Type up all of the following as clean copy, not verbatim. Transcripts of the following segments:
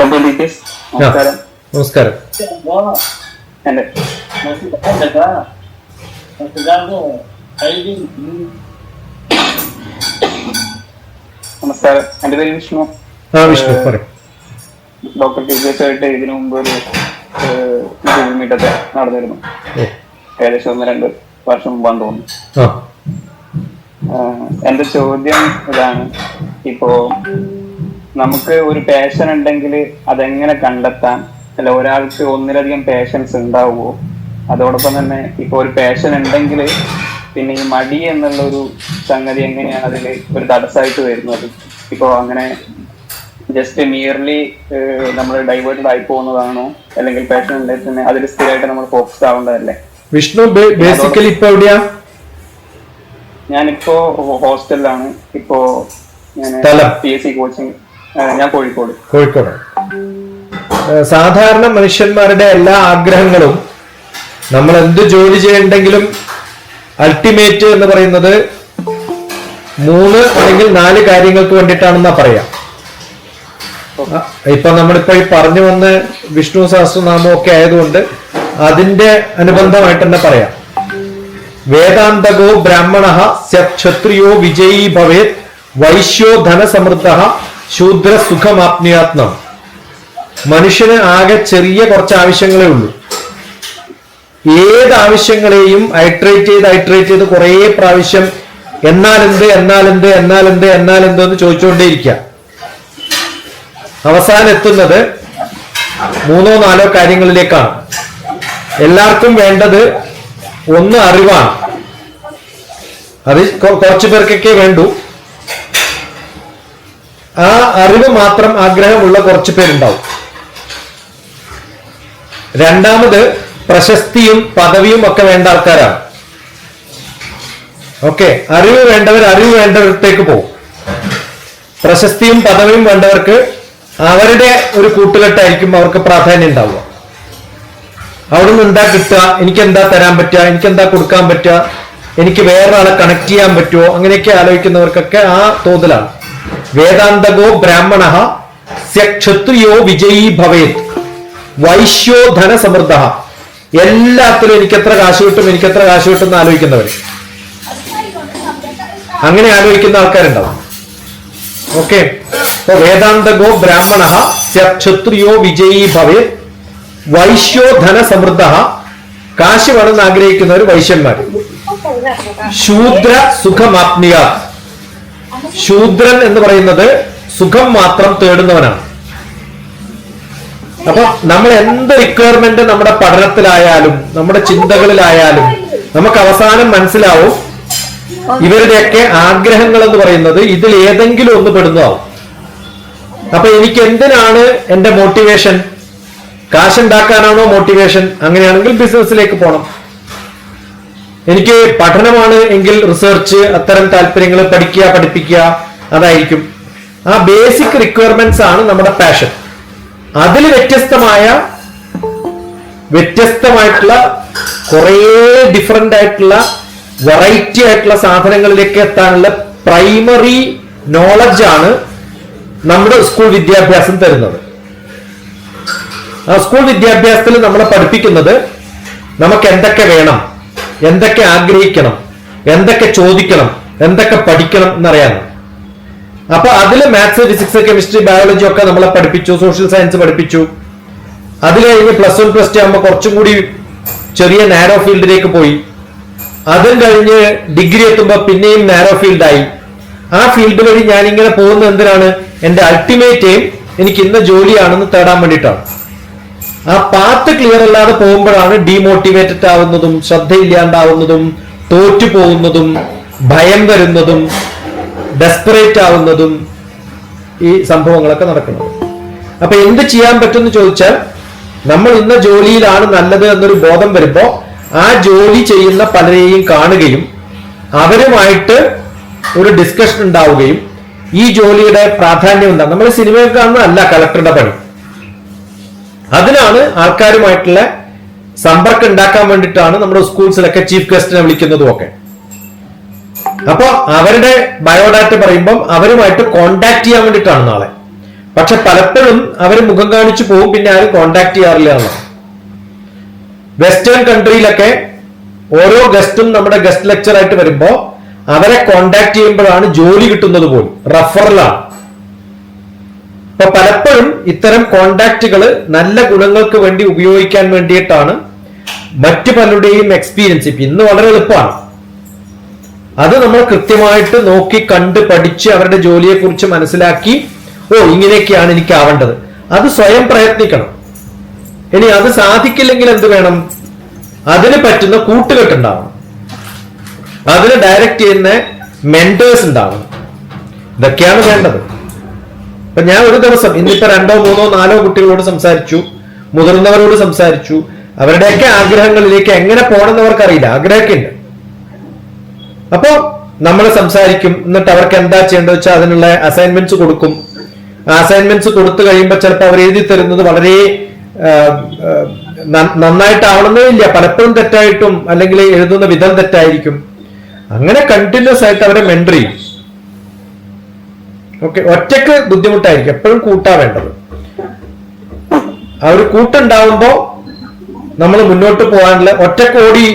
നമസ്കാരം. നമസ്കാരം. എന്റെ നമസ്കാരം. എന്റെ പേര് വിഷ്ണു. വിഷ്ണു പറയും. ഡോക്ടർ ടീച്ചേഴ്സായിട്ട് ഇതിനു മുമ്പ് ഒരു മീറ്റൊക്കെ നടന്നിരുന്നു. ഏകദേശം 1-2 വർഷം മുമ്പാന്ന് തോന്നുന്നു. എന്റെ ചോദ്യം ഇതാണ്, ഇപ്പോ നമുക്ക് ഒരു പാഷൻ ഉണ്ടെങ്കിൽ അതെങ്ങനെ കണ്ടെത്താൻ? അല്ല, ഒരാൾക്ക് ഒന്നിലധികം പാഷൻസ് ഉണ്ടാവുമോ? അതോടൊപ്പം തന്നെ ഇപ്പൊ ഒരു പാഷൻ ഉണ്ടെങ്കിൽ പിന്നെ ഈ മടി എന്നുള്ള ഒരു സംഗതി എങ്ങനെയാണ് അതിൽ ഒരു തടസ്സമായിട്ട് വരുന്നത്? ഇപ്പോ അങ്ങനെ ജസ്റ്റ് മിയർലി നമ്മൾ ഡൈവേർട്ടഡ് ആയി പോകുന്നതാണോ, അല്ലെങ്കിൽ പാഷൻ ഉണ്ടെങ്കിൽ തന്നെ അതിൽ സ്ഥിരമായിട്ട് നമ്മൾ ഫോക്കസ് ആവേണ്ടതല്ലേ? വിഷ്ണു ബേസിക്കലി ഇപ്പൊ എവിടെയാ? ഞാനിപ്പോ ഹോസ്റ്റലിലാണ്. ഇപ്പോ ഞാൻ PSC കോച്ചിങ്. ഞാൻ കോഴിക്കോട്. സാധാരണ മനുഷ്യന്മാരുടെ എല്ലാ ആഗ്രഹങ്ങളും, നമ്മൾ എന്ത് ജോലി ചെയ്യണ്ടെങ്കിലും അൾട്ടിമേറ്റ് എന്ന് പറയുന്നത് 3 അല്ലെങ്കിൽ 4 കാര്യങ്ങൾക്ക് വേണ്ടിയിട്ടാണെന്നാ പറയാം. ഇപ്പൊ നമ്മളിപ്പോ ഈ പറഞ്ഞു വന്ന വിഷ്ണു സഹസ്രനാമം ഒക്കെ ആയതുകൊണ്ട് അതിന്റെ അനുബന്ധമായിട്ട് തന്നെ പറയാം. വേദാന്തകോ ബ്രാഹ്മണ ക്ഷത്രിയോ വിജയീ ഭവേത് വൈശ്യോ ധനസമൃദ്ധ ശൂദ്ര സുഖമാപ്നുയാത്നം. മനുഷ്യന് ആകെ ചെറിയ കുറച്ച് ആവശ്യങ്ങളേ ഉള്ളൂ. ഏത് ആവശ്യങ്ങളെയും ഐട്രേറ്റ് ചെയ്ത് കുറേ പ്രാവശ്യം എന്നാലെന്ത് എന്ന് ചോദിച്ചുകൊണ്ടേയിരിക്കുക. അവസാനം എത്തുന്നത് 3-4 കാര്യങ്ങളിലേക്കാണ്. എല്ലാവർക്കും വേണ്ടത് ഒന്ന് അറിവാണ്. അത് കുറച്ചു പേർക്കൊക്കെ വേണ്ടു. ആ അറിവ് മാത്രം ആഗ്രഹമുള്ള കുറച്ചു പേരുണ്ടാവും. രണ്ടാമത് പ്രശസ്തിയും പദവിയും ഒക്കെ വേണ്ട ആൾക്കാരാണ്. ഓക്കെ, അറിവ് വേണ്ടവരടുത്തേക്ക് പോകും. പ്രശസ്തിയും പദവിയും വേണ്ടവർക്ക് അവരുടെ ഒരു കൂട്ടുകെട്ടായിരിക്കും അവർക്ക് പ്രാധാന്യം ഉണ്ടാവുക. അവിടുന്ന് എന്താ കിട്ടുക, എനിക്ക് എന്താ തരാൻ പറ്റുക, എനിക്ക് എന്താ കൊടുക്കാൻ പറ്റുക, എനിക്ക് വേറൊരാളെ കണക്ട് ചെയ്യാൻ പറ്റുമോ, അങ്ങനെയൊക്കെ ആലോചിക്കുന്നവർക്കൊക്കെ ആ തോതിലാണ്. വേദാന്തകോ ബ്രാഹ്മണ ക്ഷത്രിയോ വിജയീ ഭവേത് വൈശ്യോ ധനസമൃദ്ധ. എല്ലാത്തിലും എനിക്കെത്ര കാശ് കിട്ടും എന്ന് ആലോചിക്കുന്നവര്, അങ്ങനെ ആലോചിക്കുന്ന ആൾക്കാരുണ്ടാവും. ഓക്കെ, അപ്പൊ വേദാന്തകോ ബ്രാഹ്മണ ക്ഷത്രിയോ വിജയീ ഭവേത് വൈശ്യോ ധനസമൃദ്ധ. കാശ് വേണമെന്ന് ആഗ്രഹിക്കുന്നവർ വൈശ്യന്മാര്. ശൂദ്ര സുഖമാപ്നിയ. ശൂദ്രൻ എന്ന് പറയുന്നത് സുഖം മാത്രം തേടുന്നവനാണ്. അപ്പൊ നമ്മൾ എന്ത് റിക്വയർമെന്റ് നമ്മുടെ പഠനത്തിലായാലും നമ്മുടെ ചിന്തകളിലായാലും നമുക്ക് അവസാനം മനസ്സിലാവും ഇവരുടെയൊക്കെ ആഗ്രഹങ്ങൾ എന്ന് പറയുന്നത് ഇതിൽ ഏതെങ്കിലും ഒന്ന് പെടുന്നതാവും. അപ്പൊ എനിക്ക് എന്തിനാണ് എന്റെ മോട്ടിവേഷൻ? കാശുണ്ടാക്കാനാണോ മോട്ടിവേഷൻ? അങ്ങനെയാണെങ്കിൽ ബിസിനസ്സിലേക്ക് പോകണം. എനിക്ക് പഠനമാണ് എങ്കിൽ റിസർച്ച്, അത്തരം താല്പര്യങ്ങൾ, പഠിപ്പിക്കുക അതായിരിക്കും. ആ ബേസിക് റിക്വയർമെന്റ്സ് ആണ് നമ്മുടെ പാഷൻ. അതിൽ വ്യത്യസ്തമായിട്ടുള്ള കുറേ ഡിഫറെന്റ് ആയിട്ടുള്ള വെറൈറ്റി ആയിട്ടുള്ള സാധനങ്ങളിലേക്ക് എത്താനുള്ള പ്രൈമറി നോളജ് ആണ് നമ്മുടെ സ്കൂൾ വിദ്യാഭ്യാസം തരുന്നത്. ആ സ്കൂൾ വിദ്യാഭ്യാസത്തിൽ നമ്മളെ പഠിപ്പിക്കുന്നത് നമുക്ക് എന്തൊക്കെ വേണം, എന്തൊക്കെ ആഗ്രഹിക്കണം, എന്തൊക്കെ ചോദിക്കണം, എന്തൊക്കെ പഠിക്കണം എന്നറിയാനും. അപ്പൊ അതിൽ മാത്സ്, ഫിസിക്സ്, കെമിസ്ട്രി, ബയോളജി ഒക്കെ നമ്മളെ പഠിപ്പിച്ചു. സോഷ്യൽ സയൻസ് പഠിപ്പിച്ചു. അത് കഴിഞ്ഞ് +1 +2 ആകുമ്പോൾ കുറച്ചും കൂടി ചെറിയ നാരോ ഫീൽഡിലേക്ക് പോയി. അതും കഴിഞ്ഞ് ഡിഗ്രി എത്തുമ്പോൾ പിന്നെയും നാരോ ഫീൽഡായി. ആ ഫീൽഡ് വഴി ഞാനിങ്ങനെ പോകുന്നത് എന്തിനാണ്? എന്റെ അൾട്ടിമേറ്റ് എയിം എനിക്ക് ഇന്ന ജോലിയാണെന്ന് തേടാൻ വേണ്ടിയിട്ടാണ്. ആ പാത്ത് ക്ലിയർ അല്ലാതെ പോകുമ്പോഴാണ് ഡീമോട്ടിവേറ്റഡ് ആവുന്നതും, ശ്രദ്ധയില്ലാണ്ടാവുന്നതും, തോറ്റു പോകുന്നതും, ഭയം വരുന്നതും, ഡെസ്പറേറ്റ് ആവുന്നതും ഈ സംഭവങ്ങളൊക്കെ നടക്കുന്നത്. അപ്പൊ എന്ത് ചെയ്യാൻ പറ്റുമെന്ന് ചോദിച്ചാൽ, നമ്മൾ ഇന്ന ജോലിയിലാണ് നല്ലത് എന്നൊരു ബോധം വരുമ്പോ ആ ജോലി ചെയ്യുന്ന പലരെയും കാണുകയും അവരുമായിട്ട് ഒരു ഡിസ്കഷൻ ഉണ്ടാവുകയും ഈ ജോലിയുടെ പ്രാധാന്യം എന്താ. നമ്മൾ സിനിമയിൽ കാണുന്നതല്ല കളക്ടറുടെ പണി. അതിനാണ് ആൾക്കാരുമായിട്ടുള്ള സമ്പർക്കം ഉണ്ടാക്കാൻ വേണ്ടിയിട്ടാണ് നമ്മുടെ സ്കൂൾസിലൊക്കെ ചീഫ് ഗസ്റ്റിനെ വിളിക്കുന്നതും ഒക്കെ. അപ്പൊ അവരുടെ ബയോഡാറ്റ പറയുമ്പം അവരുമായിട്ട് കോണ്ടാക്ട് ചെയ്യാൻ വേണ്ടിയിട്ടാണ് നാളെ. പക്ഷെ പലപ്പോഴും അവർ മുഖം കാണിച്ചു പോകും, പിന്നെ ആരും കോണ്ടാക്ട് ചെയ്യാറില്ല എന്നാണ്. വെസ്റ്റേൺ കൺട്രിയിലൊക്കെ ഓരോ ഗസ്റ്റും നമ്മുടെ ഗസ്റ്റ് ലെക്ചർ ആയിട്ട് വരുമ്പോ അവരെ കോണ്ടാക്ട് ചെയ്യുമ്പോഴാണ് ജോലി കിട്ടുന്നത് പോലും, റഫറലാണ്. അപ്പൊ പലപ്പോഴും ഇത്തരം കോണ്ടാക്റ്റുകൾ നല്ല ഗുണങ്ങൾക്ക് വേണ്ടി ഉപയോഗിക്കാൻ വേണ്ടിയിട്ടാണ്. മറ്റു പലരുടെയും എക്സ്പീരിയൻസ് ഇപ്പൊ ഇന്ന് വളരെ എളുപ്പമാണ്. അത് നമ്മൾ കൃത്യമായിട്ട് നോക്കി കണ്ട് പഠിച്ച് അവരുടെ ജോലിയെ കുറിച്ച് മനസ്സിലാക്കി, ഓ ഇങ്ങനെയൊക്കെയാണ് എനിക്ക് ആവേണ്ടത്, അത് സ്വയം പ്രയത്നിക്കണം. ഇനി അത് സാധിക്കില്ലെങ്കിൽ എന്ത് വേണം? അതിന് പറ്റുന്ന കൂട്ടുകെട്ടുണ്ടാവണം, അതിന് ഡയറക്റ്റ് ചെയ്യുന്ന മെന്റേഴ്സ് ഉണ്ടാവണം. ഇതൊക്കെയാണ് വേണ്ടത്. ഇപ്പൊ ഞാൻ ഒരു ദിവസം ഇന്നിപ്പോ 2, 3, 4 കുട്ടികളോട് സംസാരിച്ചു, മുതിർന്നവരോട് സംസാരിച്ചു. അവരുടെയൊക്കെ ആഗ്രഹങ്ങളിലേക്ക് എങ്ങനെ പോകണമെന്ന് അറിയില്ല, ആഗ്രഹമൊക്കെ ഉണ്ട്. അപ്പോ നമ്മൾ സംസാരിക്കും, എന്നിട്ട് അവർക്ക് എന്താ ചെയ്യേണ്ടത് വെച്ചാൽ അതിനുള്ള അസൈൻമെന്റ്സ് കൊടുക്കും. അസൈൻമെന്റ്സ് കൊടുത്തു കഴിയുമ്പോൾ ചിലപ്പോൾ അവർ എഴുതി തരുന്നത് വളരെ നന്നായിട്ടാവണമെന്നേ ഇല്ല, പലപ്പോഴും തെറ്റായിട്ടും അല്ലെങ്കിൽ എഴുതുന്ന വിധം തെറ്റായിരിക്കും. അങ്ങനെ കണ്ടിന്യൂസ് ആയിട്ട് അവരെ മെന്റർ ചെയ്യും. ഓക്കെ, ഒറ്റക്ക് ബുദ്ധിമുട്ടായിരിക്കും, എപ്പോഴും കൂട്ടാ വേണ്ടത്. ആ ഒരു കൂട്ടുണ്ടാവുമ്പോ നമ്മൾ മുന്നോട്ട് പോകാനുള്ള, ഒറ്റക്ക് ഓടി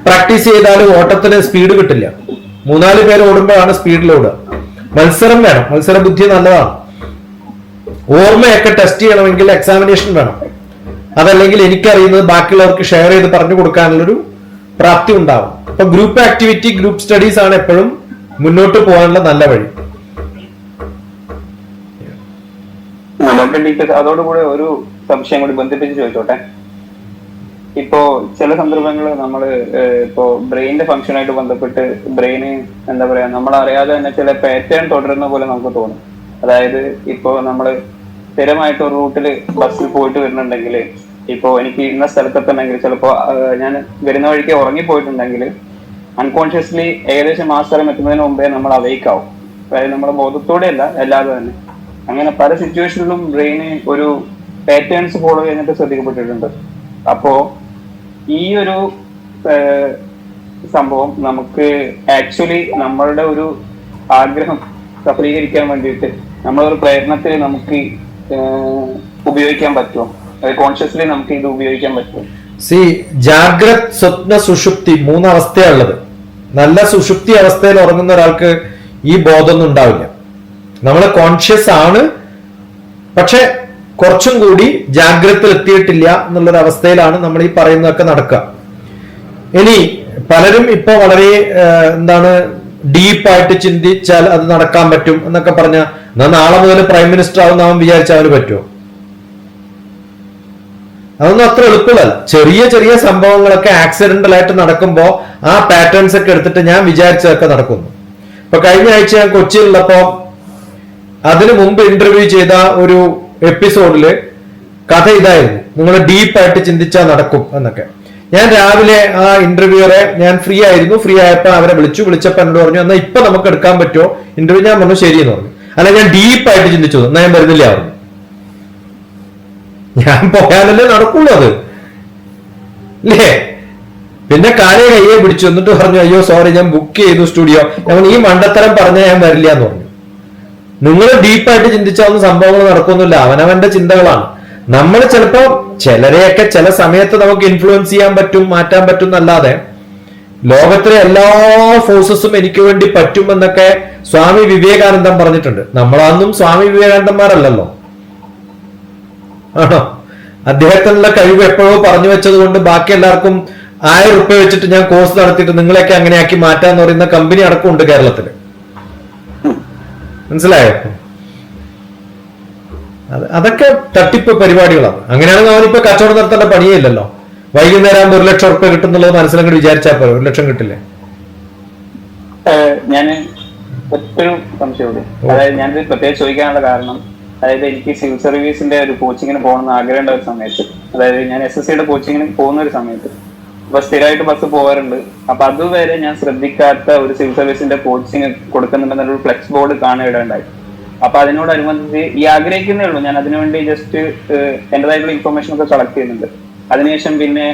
പ്രാക്ടീസ് ചെയ്താലും ഓട്ടത്തിന് സ്പീഡ് കിട്ടില്ല. 3-4 പേര് ഓടുമ്പോഴാണ് സ്പീഡിൽ ഓടുക. മത്സരം വേണം, മത്സര ബുദ്ധി നല്ലതാണ്. ഓർമ്മയൊക്കെ ടെസ്റ്റ് ചെയ്യണമെങ്കിൽ എക്സാമിനേഷൻ വേണം. അതല്ലെങ്കിൽ എനിക്കറിയുന്നത് ബാക്കിയുള്ളവർക്ക് ഷെയർ ചെയ്ത് പറഞ്ഞു കൊടുക്കാനുള്ളൊരു പ്രാപ്തി ഉണ്ടാവും. അപ്പൊ ഗ്രൂപ്പ് ആക്ടിവിറ്റി, ഗ്രൂപ്പ് സ്റ്റഡീസ് ആണ് എപ്പോഴും മുന്നോട്ട് പോകാനുള്ള നല്ല വഴി. അതോടുകൂടെ ഒരു സംശയം കൂടി ബന്ധിപ്പിച്ച് ചോദിച്ചോട്ടെ. ഇപ്പോ ചില സന്ദർഭങ്ങളിൽ നമ്മൾ ഇപ്പോ ബ്രെയിനിന്റെ ഫംഗ്ഷനായിട്ട് ബന്ധപ്പെട്ട് ബ്രെയിന് എന്താ പറയാ, നമ്മൾ അറിയാതെ തന്നെ ചില പാറ്റേൺ തുടരുന്ന പോലെ നമുക്ക് തോന്നും. അതായത് ഇപ്പോ നമ്മൾ സ്ഥിരമായിട്ട് ഒരു റൂട്ടിൽ ബസ്സിൽ പോയിട്ട് വരുന്നുണ്ടെങ്കിൽ, ഇപ്പോ എനിക്ക് ഇന്ന സ്ഥലത്തെത്തണമെങ്കിൽ ചിലപ്പോ ഞാൻ വരുന്ന വഴിക്ക് ഉറങ്ങിപ്പോയിട്ടുണ്ടെങ്കിൽ അൺകോൺഷ്യസ്ലി ഏകദേശം ആ സ്ഥലം എത്തുന്നതിന് മുമ്പേ നമ്മൾ അവെയ്ക്ക് ആവും. അതായത് നമ്മുടെ ബോധത്തോടെ അല്ല, അല്ലാതെ തന്നെ. അങ്ങനെ പല സിറ്റുവേഷനിലും ബ്രെയിന് ഒരു പാറ്റേൺസ് ഫോളോ ചെയ്യാനായിട്ട് ശ്രദ്ധിക്കപ്പെട്ടിട്ടുണ്ട്. അപ്പോ ഈ ഒരു സംഭവം നമുക്ക് ആക്ച്വലി നമ്മളുടെ ഒരു ആഗ്രഹം സഫലീകരിക്കാൻ വേണ്ടിയിട്ട് നമ്മളൊരു പ്രയത്നത്തിൽ നമുക്ക് ഉപയോഗിക്കാൻ പറ്റുമോ? കോൺഷ്യസ്ലി നമുക്ക് ഇത് ഉപയോഗിക്കാൻ പറ്റുമോ? ജാഗ്രത്, സ്വപ്ന, സുഷുപ്തി 3 അവസ്ഥയുള്ളത്. നല്ല സുഷുപ്തി അവസ്ഥയിൽ ഉറങ്ങുന്ന ഒരാൾക്ക് ഈ ബോധമൊന്നും ഉണ്ടാവില്ല. നമ്മൾ കോൺഷ്യസ് ആണ്, പക്ഷെ കുറച്ചും കൂടി ജാഗ്രത എത്തിയിട്ടില്ല എന്നുള്ളൊരു അവസ്ഥയിലാണ് നമ്മൾ ഈ പറയുന്നതൊക്കെ നടക്കുക. ഇനി പലരും ഇപ്പൊ വളരെ ഡീപ്പായിട്ട് ചിന്തിച്ചാൽ അത് നടക്കാൻ പറ്റും എന്നൊക്കെ പറഞ്ഞ, നാളെ മുതൽ പ്രൈം മിനിസ്റ്റർ ആവുന്ന അവൻ വിചാരിച്ചാൽ അവന് പറ്റുമോ? അതൊന്നും അത്ര എളുപ്പമല്ല. ചെറിയ ചെറിയ സംഭവങ്ങളൊക്കെ ആക്സിഡന്റൽ ആയിട്ട് നടക്കുമ്പോൾ ആ പാറ്റേൺസ് ഒക്കെ എടുത്തിട്ട് ഞാൻ വിചാരിച്ചതൊക്കെ നടക്കുന്നു. ഇപ്പൊ കഴിഞ്ഞ ആഴ്ച ഞാൻ കൊച്ചിയിലുള്ളപ്പോ അതിനു മുമ്പ് ഇന്റർവ്യൂ ചെയ്ത ഒരു എപ്പിസോഡില് കഥ ഇതായിരുന്നു, നിങ്ങൾ ഡീപ്പായിട്ട് ചിന്തിച്ചാൽ നടക്കും എന്നൊക്കെ. ഞാൻ രാവിലെ ആ ഇന്റർവ്യൂറെ ഞാൻ ഫ്രീ ആയിരുന്നു, ഫ്രീ ആയപ്പോ അവരെ വിളിച്ചപ്പോ എന്നോട് പറഞ്ഞു, എന്നാ ഇപ്പൊ നമുക്ക് എടുക്കാൻ പറ്റുമോ ഇന്റർവ്യൂ? ഞാൻ പറഞ്ഞു ശരിയെന്ന് പറഞ്ഞു. അല്ല, ഞാൻ ഡീപ്പായിട്ട് ചിന്തിച്ചു, എന്നാ ഞാൻ വരുന്നില്ല പറഞ്ഞു. ഞാൻ പോയാലല്ലേ നടക്കുള്ളൂ അത്, അല്ലേ? പിന്നെ കാലേ കയ്യെ പിടിച്ചു, എന്നിട്ട് പറഞ്ഞു അയ്യോ സോറി ഞാൻ ബുക്ക് ചെയ്തു സ്റ്റുഡിയോ. ഞാൻ ഈ മണ്ടത്തരം പറഞ്ഞാൽ ഞാൻ വരില്ല എന്ന് പറഞ്ഞു. നിങ്ങൾ ഡീപ്പായിട്ട് ചിന്തിച്ചാവുന്ന സംഭവങ്ങൾ നടക്കൊന്നുമില്ല, അവനവന്റെ ചിന്തകളാണ്. നമ്മൾ ചിലപ്പോ ചിലരെയൊക്കെ ചില സമയത്ത് നമുക്ക് ഇൻഫ്ലുവൻസ് ചെയ്യാൻ പറ്റും, മാറ്റാൻ പറ്റും എന്നല്ലാതെ ലോകത്തിലെ എല്ലാ ഫോഴ്സസും എനിക്ക് വേണ്ടി പറ്റും എന്നൊക്കെ സ്വാമി വിവേകാനന്ദൻ പറഞ്ഞിട്ടുണ്ട്. നമ്മളതൊന്നും സ്വാമി വിവേകാനന്ദന്മാരല്ലല്ലോ, ആണോ? അദ്ദേഹത്തിനുള്ള കഴിവ് എപ്പോഴോ പറഞ്ഞു വെച്ചത് കൊണ്ട് ബാക്കി എല്ലാവർക്കും 1000 രൂപ വെച്ചിട്ട് ഞാൻ കോഴ്സ് നടത്തിയിട്ട് നിങ്ങളെയൊക്കെ അങ്ങനെയാക്കി മാറ്റാന്ന് പറയുന്ന കമ്പനി അടക്കമുണ്ട് കേരളത്തില്. മനസ്സിലായോ? അതൊക്കെ തട്ടിപ്പ് പരിപാടികളാണ്. അങ്ങനെയാണെങ്കിൽ അവനിപ്പോ കച്ചവടം നടത്തേണ്ട പണിയേ ഇല്ലല്ലോ. വൈകുന്നേരം ആകുമ്പോൾ 1 ലക്ഷം റുപ്യ കിട്ടുന്നുള്ളത് മനസ്സിലങ്ങോട്ട് വിചാരിച്ചാൽ പോലെ 1 ലക്ഷം കിട്ടില്ലേ? ഞാൻ ഒറ്റൊരു സംശയമുണ്ട്. അതായത് ഞാനിത് പ്രത്യേകിച്ച് ചോദിക്കാനുള്ള കാരണം, അതായത് എനിക്ക് സിവിൽ സർവീസിന്റെ ഒരു കോച്ചിങ്ങിന് പോകണമെന്ന് ആഗ്രഹമുള്ള ഒരു സമയത്ത്, അതായത് ഞാൻ SSCയുടെ കോച്ചിങ്ങിന് പോകുന്ന ഒരു സമയത്ത്, അപ്പൊ സ്ഥിരമായിട്ട് ബസ് പോകാറുണ്ട്. അപ്പൊ അതുവരെ ഞാൻ ശ്രദ്ധിക്കാത്ത ഒരു സിവിൽ സർവീസിന്റെ കോച്ചിങ് കൊടുക്കുന്നുണ്ടെന്നൊരു ഫ്ലെക്സ് ബോർഡ് കാണുകയുണ്ടായി. അപ്പൊ അതിനോടനുബന്ധിച്ച് ഈ ആഗ്രഹിക്കുന്നേ ഉള്ളൂ, ഞാൻ അതിനുവേണ്ടി ജസ്റ്റ് എന്റേതായിട്ടുള്ള ഇൻഫർമേഷൻ ഒക്കെ കളക്ട് ചെയ്യുന്നുണ്ട്. അതിനുശേഷം പിന്നെ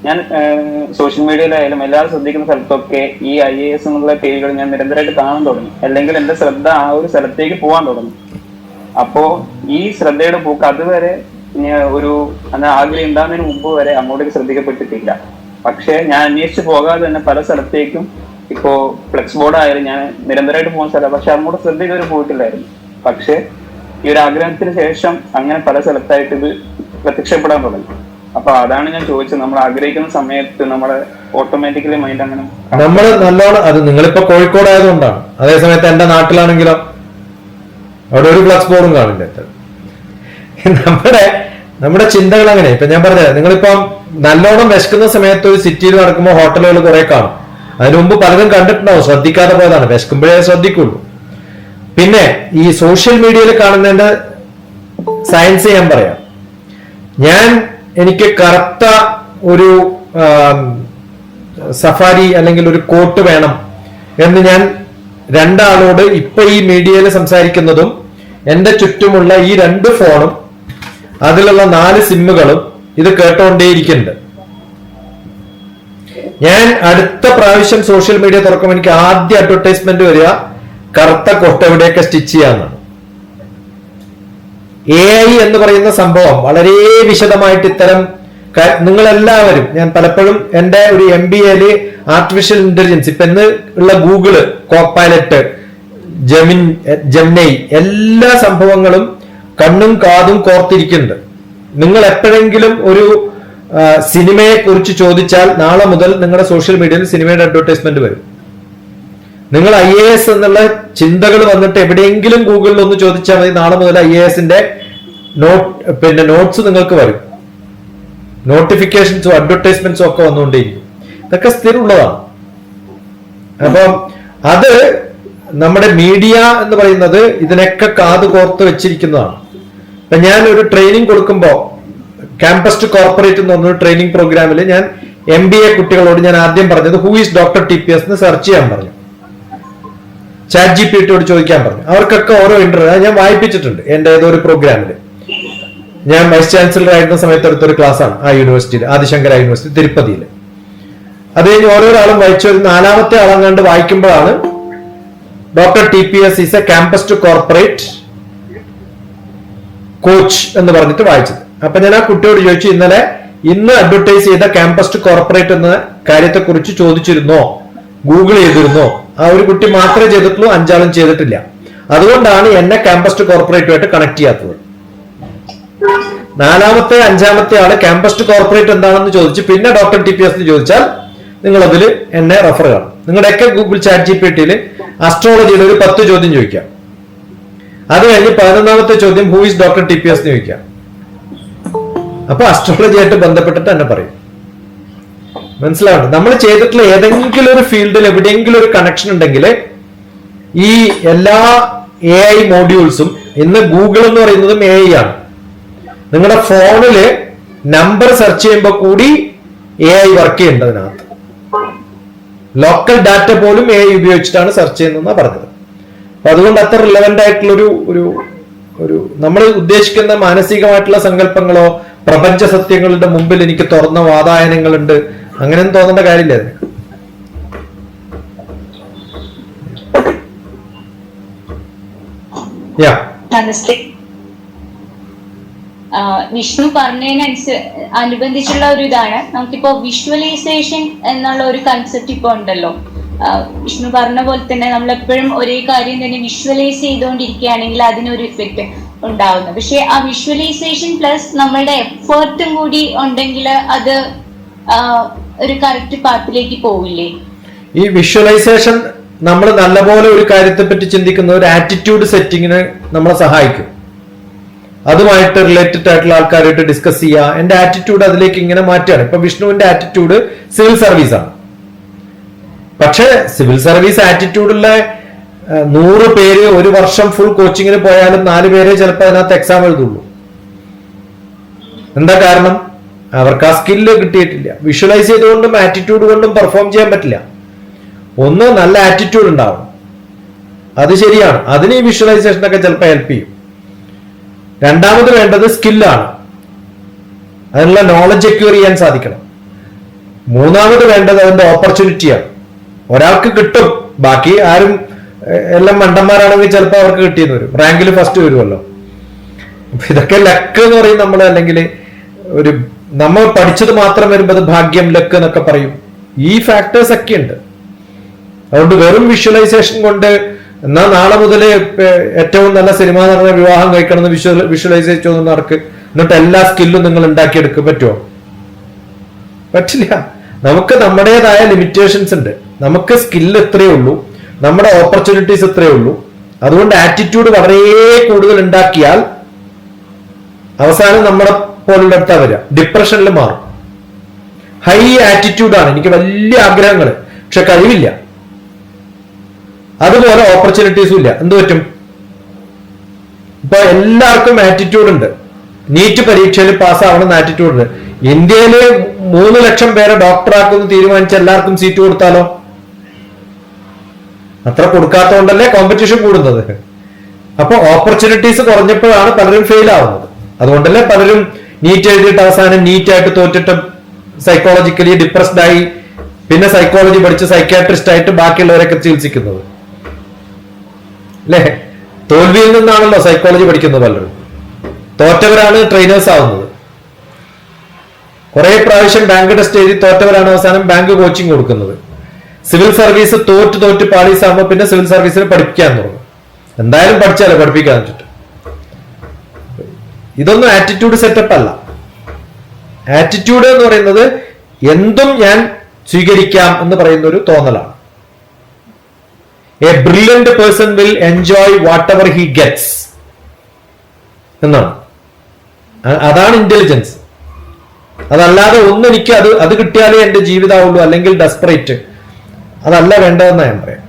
ഞാൻ സോഷ്യൽ മീഡിയയിലായാലും എല്ലാവരും ശ്രദ്ധിക്കുന്ന സ്ഥലത്തൊക്കെ ഈ IAS എന്നുള്ള പേരുകൾ ഞാൻ നിരന്തരമായിട്ട് കാണാൻ തുടങ്ങി. അല്ലെങ്കിൽ എന്റെ ശ്രദ്ധ ആ ഒരു സ്ഥലത്തേക്ക് പോകാൻ തുടങ്ങി. അപ്പോ ഈ ശ്രദ്ധയുടെ പോക്ക് അതുവരെ ഒരു ആഗ്രഹം ഉണ്ടാകുന്നതിന് മുമ്പ് വരെ അങ്ങോട്ടേക്ക് ശ്രദ്ധിക്കപ്പെട്ടിട്ടില്ല. പക്ഷെ ഞാൻ അന്വേഷിച്ച് പോകാതെ തന്നെ പല സ്ഥലത്തേക്കും ഇപ്പോ ഫ്ലെക്സ് ബോർഡ് ആയാലും ഞാൻ നിരന്തരമായിട്ട് പോകുന്ന സ്ഥലം, പക്ഷെ അങ്ങോട്ട് ശ്രദ്ധ ഇതുവരെ പോയിട്ടില്ലായിരുന്നു. പക്ഷെ ഈ ഒരു ആഗ്രഹത്തിന് ശേഷം അങ്ങനെ പല സ്ഥലത്തായിട്ട് ഇത് പ്രത്യക്ഷപ്പെടാൻ തുടങ്ങി. അപ്പൊ അതാണ് ഞാൻ ചോദിച്ചത്, നമ്മൾ ആഗ്രഹിക്കുന്ന സമയത്ത് നമ്മുടെ ഓട്ടോമാറ്റിക്കലി മൈൻഡ് അങ്ങനെ നമ്മൾ നല്ലോണം. അത് നിങ്ങളിപ്പോ കോഴിക്കോട് ആയതുകൊണ്ടാണ്. അതേ സമയത്ത് എന്റെ നാട്ടിലാണെങ്കിലോ അവിടെ ഒരു ഫ്ലക്സ് ബോർഡും കാണില്ല. നമ്മുടെ ചിന്തകൾ അങ്ങനെ. ഇപ്പൊ ഞാൻ പറഞ്ഞത്, നിങ്ങളിപ്പം നല്ലോണം വിശക്കുന്ന സമയത്ത് ഒരു സിറ്റിയിൽ നടക്കുമ്പോൾ ഹോട്ടലുകൾ കുറെ കാണും. അതിനു മുമ്പ് പലരും കണ്ടിട്ടുണ്ടാവും, ശ്രദ്ധിക്കാതെ പോയതാണ്. വിശക്കുമ്പോഴേ ശ്രദ്ധിക്കുള്ളൂ. പിന്നെ ഈ സോഷ്യൽ മീഡിയയിൽ കാണുന്നതിന്റെ സയൻസ് ഞാൻ പറയാം. എനിക്ക് കറുത്ത ഒരു സഫാരി അല്ലെങ്കിൽ ഒരു കോട്ട് വേണം എന്ന് ഞാൻ രണ്ടാളോട് ഇപ്പൊ ഈ മീഡിയയിൽ സംസാരിക്കുന്നതും എന്റെ ചുറ്റുമുള്ള ഈ 2 ഫോണും അതിലുള്ള 4 സിമ്മുകളും ഇത് കേട്ടോണ്ടേയിരിക്കുന്നുണ്ട്. ഞാൻ അടുത്ത പ്രാവശ്യം സോഷ്യൽ മീഡിയ തുറക്കുമ്പോൾ എനിക്ക് ആദ്യ അഡ്വർടൈസ്മെന്റ് വരിക കറുത്ത കോട്ട് എവിടെയൊക്കെ സ്റ്റിച്ച് ചെയ്യാന്നാണ്. AI എന്ന് പറയുന്ന സംഭവം വളരെ വിശദമായിട്ട് ഇത്തരം നിങ്ങളെല്ലാവരും, ഞാൻ പലപ്പോഴും എന്റെ ഒരു MBAയില് ആർട്ടിഫിഷ്യൽ ഇന്റലിജൻസ് ഇപ്പൊ ഇന്ന് ഉള്ള ഗൂഗിള്, കോപ്പൈലറ്റ്, ജെമിനി എല്ലാ സംഭവങ്ങളും കണ്ണും കാതും കോർത്തിരിക്കുന്നുണ്ട്. നിങ്ങൾ എപ്പോഴെങ്കിലും ഒരു സിനിമയെ കുറിച്ച് ചോദിച്ചാൽ നാളെ മുതൽ നിങ്ങളുടെ സോഷ്യൽ മീഡിയയിൽ സിനിമയുടെ അഡ്വർടൈസ്മെന്റ് വരും. നിങ്ങൾ IAS എന്നുള്ള ചിന്തകൾ വന്നിട്ട് എവിടെയെങ്കിലും ഗൂഗിളിൽ ഒന്ന് ചോദിച്ചാൽ മതി, നാളെ മുതൽ IASന്റെ നോട്ട്സ് നിങ്ങൾക്ക് വരും. നോട്ടിഫിക്കേഷൻസും അഡ്വർടൈസ്മെന്റ്സും ഒക്കെ വന്നുകൊണ്ടേയിരിക്കും. ഇതൊക്കെ സ്ഥിരമുള്ളതാണ്. അപ്പം അത് നമ്മുടെ മീഡിയ എന്ന് പറയുന്നത് ഇതിനൊക്കെ കാത് കോർത്ത് വെച്ചിരിക്കുന്നതാണ്. ഇപ്പൊ ഞാൻ ഒരു ട്രെയിനിങ് കൊടുക്കുമ്പോൾ ക്യാമ്പസ് ടു കോർപ്പറേറ്റ് എന്ന് പറഞ്ഞൊരു ട്രെയിനിങ് പ്രോഗ്രാമിൽ ഞാൻ MBA കുട്ടികളോട് ഞാൻ ആദ്യം പറഞ്ഞത് ഹൂ ഈസ് ഡോക്ടർ TPS എന്ന് സെർച്ച് ചെയ്യാൻ പറഞ്ഞു. ChatGPT ചോദിക്കാൻ പറഞ്ഞു. അവർക്കൊക്കെ ഓരോ ഇന്റർവ്യൂ ഞാൻ വായിപ്പിച്ചിട്ടുണ്ട് എന്റെ ഏതോ ഒരു പ്രോഗ്രാമിൽ. ഞാൻ വൈസ് ചാൻസലർ ആയിരുന്ന സമയത്ത് എടുത്തൊരു ക്ലാസ്സാണ് ആ യൂണിവേഴ്സിറ്റിയിൽ, ആദിശങ്കര യൂണിവേഴ്സിറ്റി തിരുപ്പതിയിൽ. അത് കഴിഞ്ഞ് ഓരോരാളും വായിച്ചു. ഒരു 4ാമത്തെ ആളെങ്ങാണ്ട് വായിക്കുമ്പോഴാണ് doctor TPS is a campus to corporate coach എന്ന് പറഞ്ഞിട്ട് വായിച്ചത്. അപ്പൊ ഞാൻ ആ കുട്ടിയോട് ചോദിച്ചു, ഇന്ന് അഡ്വർടൈസ് ചെയ്ത ക്യാമ്പസ് ടു കോർപ്പറേറ്റ് എന്ന കാര്യത്തെ കുറിച്ച് ചോദിച്ചിരുന്നോ, ഗൂഗിൾ ചെയ്തിരുന്നോ? ആ ഒരു കുട്ടി മാത്രമേ ചെയ്തിട്ടുള്ളൂ, 5 ആളും ചെയ്തിട്ടില്ല. അതുകൊണ്ടാണ് എന്നെ ക്യാമ്പസ് ടു കോർപ്പറേറ്റുമായിട്ട് കണക്ട് ചെയ്യാത്തത്. 4ാമത്തെ 5ാമത്തെ ആള് ക്യാമ്പസ് ടു കോർപ്പറേറ്റ് എന്താണെന്ന് ചോദിച്ചു പിന്നെ ഡോക്ടർ TPS എന്ന് ചോദിച്ചാൽ നിങ്ങൾ അതിൽ എന്നെ റെഫർ ചെയ്യണം. നിങ്ങളുടെയൊക്കെ ഗൂഗിൾ ChatGPTയിൽ അസ്ട്രോളജിയുടെ ഒരു 10 ചോദ്യം ചോദിക്കാം. അത് കഴിഞ്ഞ് 11ാമത്തെ ചോദ്യം ഹൂ ഈസ് ഡോക്ടർ TPS എന്ന് ചോദിക്കാം. അപ്പൊ അസ്ട്രോളജി ആയിട്ട് ബന്ധപ്പെട്ടിട്ട് തന്നെ പറയും. മനസ്സിലാവുന്നുണ്ട്? നമ്മൾ ചെയ്തിട്ടുള്ള ഏതെങ്കിലും ഒരു ഫീൽഡിൽ എവിടെയെങ്കിലും ഒരു കണക്ഷൻ ഉണ്ടെങ്കിൽ ഈ എല്ലാ AI മോഡ്യൂൾസും, ഇന്ന് ഗൂഗിൾ എന്ന് പറയുന്നതും AI ആണ്. നിങ്ങളുടെ ഫോണില് നമ്പർ സെർച്ച് ചെയ്യുമ്പോൾ കൂടി AI വർക്ക് ചെയ്യുന്നുണ്ട് അതിനകത്ത്. ലോക്കൽ ഡാറ്റ പോലും AI ഉപയോഗിച്ചിട്ടാണ് സെർച്ച് ചെയ്യുന്നതെന്നാണ് പറഞ്ഞത്. അപ്പൊ അതുകൊണ്ട് അത്ര റിലവന്റ് ആയിട്ടുള്ള ഒരു നമ്മൾ ഉദ്ദേശിക്കുന്ന മാനസികമായിട്ടുള്ള സങ്കല്പങ്ങളോ പ്രപഞ്ച സത്യങ്ങളുടെ മുമ്പിൽ എനിക്ക് തുറന്ന വാതായനങ്ങളുണ്ട് അങ്ങനെയൊന്നും തോന്നേണ്ട കാര്യമില്ല അതിന്. വിഷ്ണു അനുബന്ധിച്ചുള്ള ഒരു ഇതാണ്, നമുക്കിപ്പോ വിഷ്വലൈസേഷൻ എന്നുള്ള ഒരു കൺസെപ്റ്റ് ഇപ്പൊ ഉണ്ടല്ലോ. വിഷ്ണു പറഞ്ഞ പോലെ തന്നെ നമ്മൾ എപ്പോഴും ഒരേ കാര്യം തന്നെ വിഷ്വലൈസ് ചെയ്തുകൊണ്ടിരിക്കുകയാണെങ്കിൽ അതിനൊരു ഇഫക്റ്റ് ഉണ്ടാവുന്നു. പക്ഷെ ആ വിഷ്വലൈസേഷൻ പ്ലസ് നമ്മളുടെ എഫേർട്ടും കൂടി ഉണ്ടെങ്കിൽ അത് ഒരു കറക്റ്റ് പാത്തിലേക്ക് പോവില്ലേ? ഈ വിഷ്വലൈസേഷൻ നമ്മൾ നല്ലപോലെ ഒരു കാര്യത്തെ പറ്റി ചിന്തിക്കുന്ന ഒരു ആറ്റിറ്റ്യൂഡ് സെറ്റിങ്ങിന് നമ്മളെ സഹായിക്കും. അതുമായിട്ട് റിലേറ്റഡ് ആയിട്ടുള്ള ആൾക്കാരായിട്ട് ഡിസ്കസ് ചെയ്യുക. എന്റെ ആറ്റിറ്റ്യൂഡ് അതിലേക്ക് ഇങ്ങനെ മാറ്റുകയാണ്. ഇപ്പൊ വിഷ്ണുവിന്റെ ആറ്റിറ്റ്യൂഡ് സിവിൽ സർവീസ് ആണ്. പക്ഷെ സിവിൽ സർവീസ് ആറ്റിറ്റ്യൂഡുള്ള 100 പേര് ഒരു വർഷം ഫുൾ കോച്ചിങ്ങിന് പോയാലും 4 പേരെ ചിലപ്പോൾ അതിനകത്ത് എക്സാം എഴുതുള്ളൂ. എന്താ കാരണം? അവർക്ക് ആ സ്കില്ല് കിട്ടിയിട്ടില്ല. വിഷ്വലൈസ് ചെയ്തുകൊണ്ടും ആറ്റിറ്റ്യൂഡ് കൊണ്ടും പെർഫോം ചെയ്യാൻ പറ്റില്ല. ഒന്ന് നല്ല ആറ്റിറ്റ്യൂഡ് ഉണ്ടാവും, അത് ശരിയാണ്, അതിന് ഈ വിഷ്വലൈസേഷനൊക്കെ ചിലപ്പോൾ ഹെൽപ്പ് ചെയ്യും. രണ്ടാമത് വേണ്ടത് സ്കില്ലാണ്, അതിനുള്ള നോളജ് അക്വയർ ചെയ്യാൻ സാധിക്കണം. മൂന്നാമത് വേണ്ടത് അതിന്റെ ഓപ്പർച്യൂണിറ്റിയാണ്. ഒരാൾക്ക് കിട്ടും, ബാക്കി ആരും എല്ലാം മണ്ടന്മാരാണെങ്കിൽ ചിലപ്പോൾ അവർക്ക് കിട്ടിയെന്ന് വരും, റാങ്കിൽ ഫസ്റ്റ് വരുമല്ലോ. ഇതൊക്കെ ലക്ക് എന്ന് പറയും നമ്മൾ, അല്ലെങ്കിൽ ഒരു നമ്മൾ പഠിച്ചത് മാത്രം വരുമ്പോൾ അത് ഭാഗ്യം, ലക്ക് എന്നൊക്കെ പറയും. ഈ ഫാക്ടേഴ്സ് ഒക്കെ ഉണ്ട്. അതുകൊണ്ട് വെറും വിഷ്വലൈസേഷൻ കൊണ്ട് എന്നാ നാളെ മുതൽ ഏറ്റവും നല്ല സിനിമ നടന്ന വിവാഹം കഴിക്കണം എന്ന് വിഷ്വലൈസ് ചെയ്യുന്നവർക്ക് എന്നിട്ട് എല്ലാ സ്കില്ലും നിങ്ങൾ ഉണ്ടാക്കിയെടുക്കാൻ പറ്റുമോ? പറ്റില്ല. നമുക്ക് നമ്മുടേതായ ലിമിറ്റേഷൻസ് ഉണ്ട്. നമുക്ക് സ്കില്ല് ഇത്രയേ ഉള്ളൂ, നമ്മുടെ ഓപ്പർച്യൂണിറ്റീസ് ഇത്രയേ ഉള്ളൂ. അതുകൊണ്ട് ആറ്റിറ്റ്യൂഡ് വളരെ കൂടുതൽ ഉണ്ടാക്കിയാൽ അവസാനം നമ്മളെ പോലുള്ള അടുത്താ വരിക, ഡിപ്രഷനിൽ മാറും. ഹൈ ആറ്റിറ്റ്യൂഡാണ്, എനിക്ക് വലിയ ആഗ്രഹങ്ങൾ, പക്ഷെ കഴിവില്ല. അതുപോലെ ഓപ്പർച്യൂണിറ്റീസും ഇല്ല. എന്ത് പറ്റും? ഇപ്പൊ എല്ലാവർക്കും ആറ്റിറ്റ്യൂഡ് ഉണ്ട്. നീറ്റ് പരീക്ഷയിൽ പാസ്സാവണമെന്ന് ആറ്റിറ്റ്യൂഡ് ഉണ്ട്. ഇന്ത്യയില് 3 ലക്ഷം പേരെ ഡോക്ടറാക്കുമെന്ന് തീരുമാനിച്ച എല്ലാവർക്കും സീറ്റ് കൊടുത്താലോ? അത്ര കൊടുക്കാത്തതുകൊണ്ടല്ലേ കോമ്പറ്റീഷൻ കൂടുന്നത്. അപ്പൊ ഓപ്പർച്യൂണിറ്റീസ് കുറഞ്ഞപ്പോഴാണ് പലരും ഫെയിൽ ആവുന്നത്. അതുകൊണ്ടല്ലേ പലരും നീറ്റ് എഴുതിയിട്ട് അവസാനം നീറ്റായിട്ട് തോറ്റിട്ട് സൈക്കോളജിക്കലി ഡിപ്രസ്ഡ് ആയി പിന്നെ സൈക്കോളജി പഠിച്ച് സൈക്യാട്രിസ്റ്റ് ആയിട്ട് ബാക്കിയുള്ളവരൊക്കെ ചികിത്സിക്കുന്നത്. അല്ലേ? തോൽവിയിൽ നിന്നാണല്ലോ സൈക്കോളജി പഠിക്കുന്നത്. പലരും തോറ്റവരാണ് ട്രെയിനേഴ്സ് ആവുന്നത്. കുറെ പ്രാവശ്യം ബാങ്ക് ടെസ്റ്റ് എഴുതി തോറ്റവരാണ് അവസാനം ബാങ്ക് കോച്ചിങ് കൊടുക്കുന്നത്. സിവിൽ സർവീസ് തോറ്റ് പാളീസ് ആകുമ്പോൾ പിന്നെ സിവിൽ സർവീസിന് പഠിപ്പിക്കാൻ തുടങ്ങും. എന്തായാലും പഠിച്ചാലോ പഠിപ്പിക്കാൻ വെച്ചിട്ട്. ഇതൊന്നും ആറ്റിറ്റ്യൂഡ് സെറ്റപ്പ് അല്ല. ആറ്റിറ്റ്യൂഡ് എന്ന് പറയുന്നത് എന്തും ഞാൻ സ്വീകരിക്കാം എന്ന് പറയുന്ന ഒരു തോന്നലാണ്. A brilliant person will enjoy what ever he gets എന്നാണ്. അതാണ് ഇന്റലിജൻസ്. അതല്ലാതെ ഒന്നെനിക്ക് അത് കിട്ടിയാലേ എന്റെ ജീവിതമാവുള്ളൂ, അല്ലെങ്കിൽ ഡെസ്പറേറ്റ്, അതല്ല വേണ്ടതെന്നാണ് ഞാൻ പറയാം.